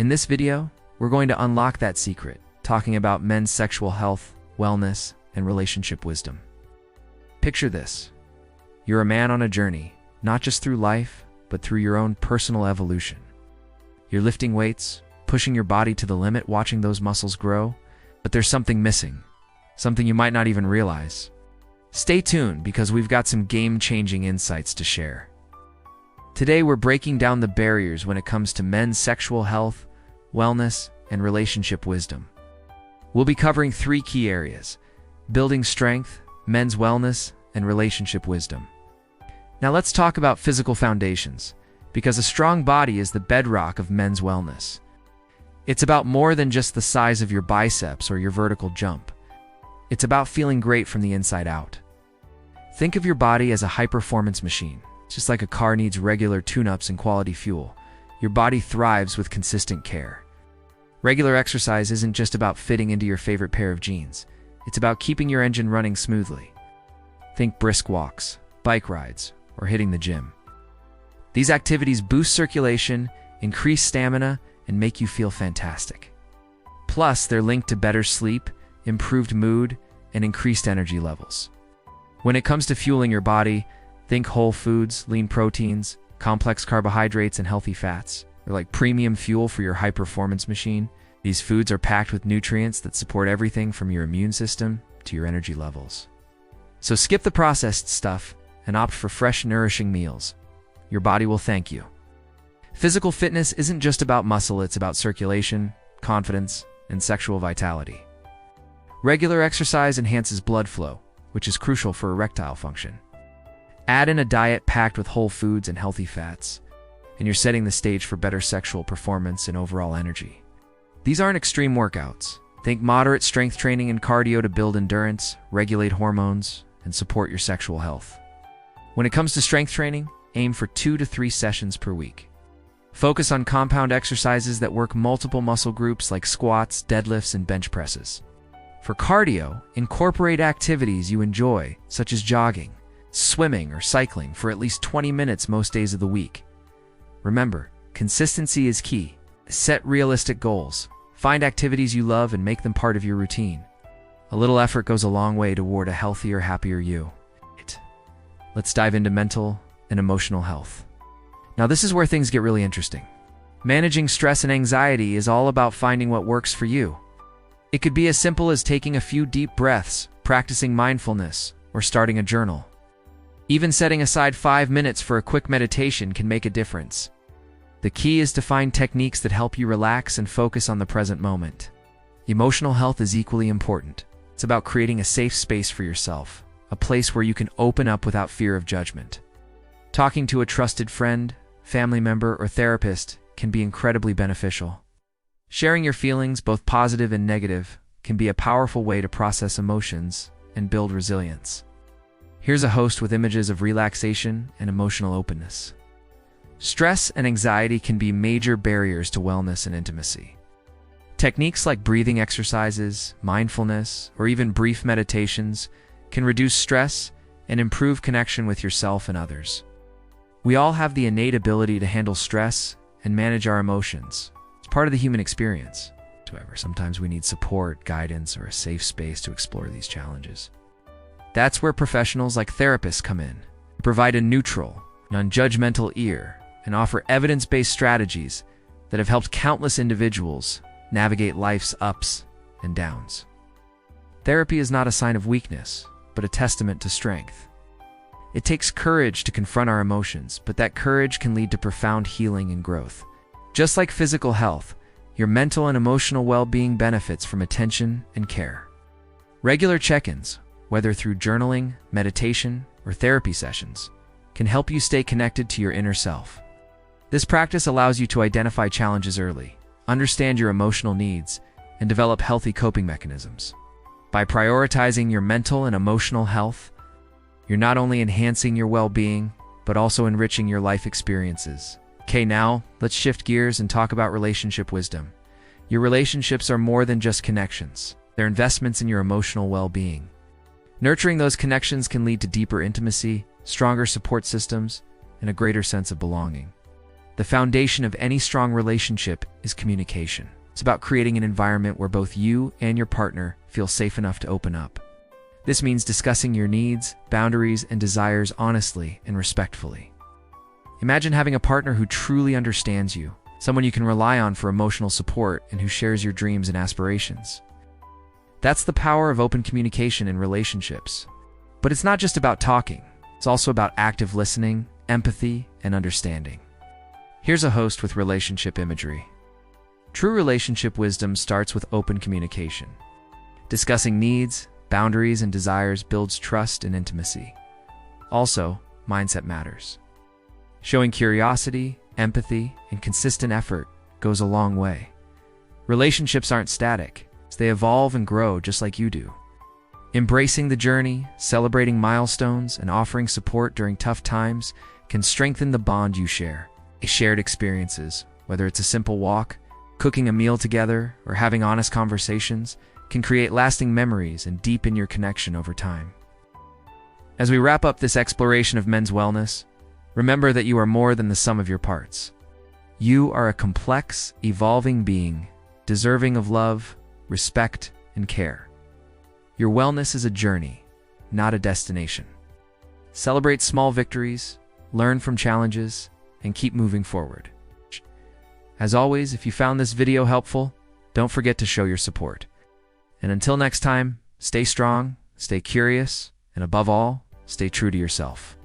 In this video, we're going to unlock that secret, talking about men's sexual health, wellness, and relationship wisdom. Picture this. You're a man on a journey, not just through life, but through your own personal evolution. You're lifting weights, pushing your body to the limit, watching those muscles grow, but there's something missing, something you might not even realize. Stay tuned because we've got some game-changing insights to share. Today we're breaking down the barriers when it comes to men's sexual health, wellness, and relationship wisdom. We'll be covering 3 key areas: building strength, men's wellness, and relationship wisdom. Now let's talk about physical foundations, because a strong body is the bedrock of men's wellness. It's about more than just the size of your biceps or your vertical jump. It's about feeling great from the inside out. Think of your body as a high-performance machine. Just like a car needs regular tune-ups and quality fuel, your body thrives with consistent care. Regular exercise isn't just about fitting into your favorite pair of jeans. It's about keeping your engine running smoothly. Think brisk walks, bike rides, or hitting the gym. These activities boost circulation, increase stamina, and make you feel fantastic. Plus, they're linked to better sleep, improved mood, and increased energy levels. When it comes to fueling your body, think whole foods, lean proteins, complex carbohydrates, and healthy fats. They're like premium fuel for your high-performance machine. These foods are packed with nutrients that support everything from your immune system to your energy levels. So skip the processed stuff and opt for fresh, nourishing meals. Your body will thank you. Physical fitness isn't just about muscle, it's about circulation, confidence, and sexual vitality. Regular exercise enhances blood flow, which is crucial for erectile function. Add in a diet packed with whole foods and healthy fats, and you're setting the stage for better sexual performance and overall energy. These aren't extreme workouts. Think moderate strength training and cardio to build endurance, regulate hormones, and support your sexual health. When it comes to strength training, aim for 2 to 3 sessions per week. Focus on compound exercises that work multiple muscle groups like squats, deadlifts, and bench presses. For cardio, incorporate activities you enjoy, such as jogging, swimming, or cycling for at least 20 minutes most days of the week. Remember, consistency is key. Set realistic goals. Find activities you love and make them part of your routine. A little effort goes a long way toward a healthier, happier you. Let's dive into mental and emotional health. Now this is where things get really interesting. Managing stress and anxiety is all about finding what works for you. It could be as simple as taking a few deep breaths, practicing mindfulness, or starting a journal. Even setting aside 5 minutes for a quick meditation can make a difference. The key is to find techniques that help you relax and focus on the present moment. Emotional health is equally important. It's about creating a safe space for yourself, a place where you can open up without fear of judgment. Talking to a trusted friend, family member, or therapist can be incredibly beneficial. Sharing your feelings, both positive and negative, can be a powerful way to process emotions and build resilience. Here's a host with images of relaxation and emotional openness. Stress and anxiety can be major barriers to wellness and intimacy. Techniques like breathing exercises, mindfulness, or even brief meditations can reduce stress and improve connection with yourself and others. We all have the innate ability to handle stress and manage our emotions. It's part of the human experience. However, sometimes we need support, guidance, or a safe space to explore these challenges. That's where professionals like therapists come in. They provide a neutral, non-judgmental ear and offer evidence-based strategies that have helped countless individuals navigate life's ups and downs. Therapy is not a sign of weakness, but a testament to strength. It takes courage to confront our emotions, but that courage can lead to profound healing and growth. Just like physical health, your mental and emotional well-being benefits from attention and care. Regular check-ins, whether through journaling, meditation, or therapy sessions, can help you stay connected to your inner self. This practice allows you to identify challenges early, understand your emotional needs, and develop healthy coping mechanisms. By prioritizing your mental and emotional health, you're not only enhancing your well-being, but also enriching your life experiences. Okay, now, let's shift gears and talk about relationship wisdom. Your relationships are more than just connections. They're investments in your emotional well-being. Nurturing those connections can lead to deeper intimacy, stronger support systems, and a greater sense of belonging. The foundation of any strong relationship is communication. It's about creating an environment where both you and your partner feel safe enough to open up. This means discussing your needs, boundaries, and desires honestly and respectfully. Imagine having a partner who truly understands you, someone you can rely on for emotional support and who shares your dreams and aspirations. That's the power of open communication in relationships. But it's not just about talking. It's also about active listening, empathy, and understanding. Here's a host with relationship imagery. True relationship wisdom starts with open communication. Discussing needs, boundaries, and desires builds trust and intimacy. Also, mindset matters. Showing curiosity, empathy, and consistent effort goes a long way. Relationships aren't static. They evolve and grow just like you do. Embracing the journey, celebrating milestones, and offering support during tough times can strengthen the bond you share. Shared experiences, whether it's a simple walk, cooking a meal together, or having honest conversations, can create lasting memories and deepen your connection over time. As we wrap up this exploration of men's wellness, remember that you are more than the sum of your parts. You are a complex, evolving being, deserving of love, respect, and care. Your wellness is a journey, not a destination. Celebrate small victories, learn from challenges, and keep moving forward. As always, if you found this video helpful, don't forget to show your support. And until next time, stay strong, stay curious, and above all, stay true to yourself.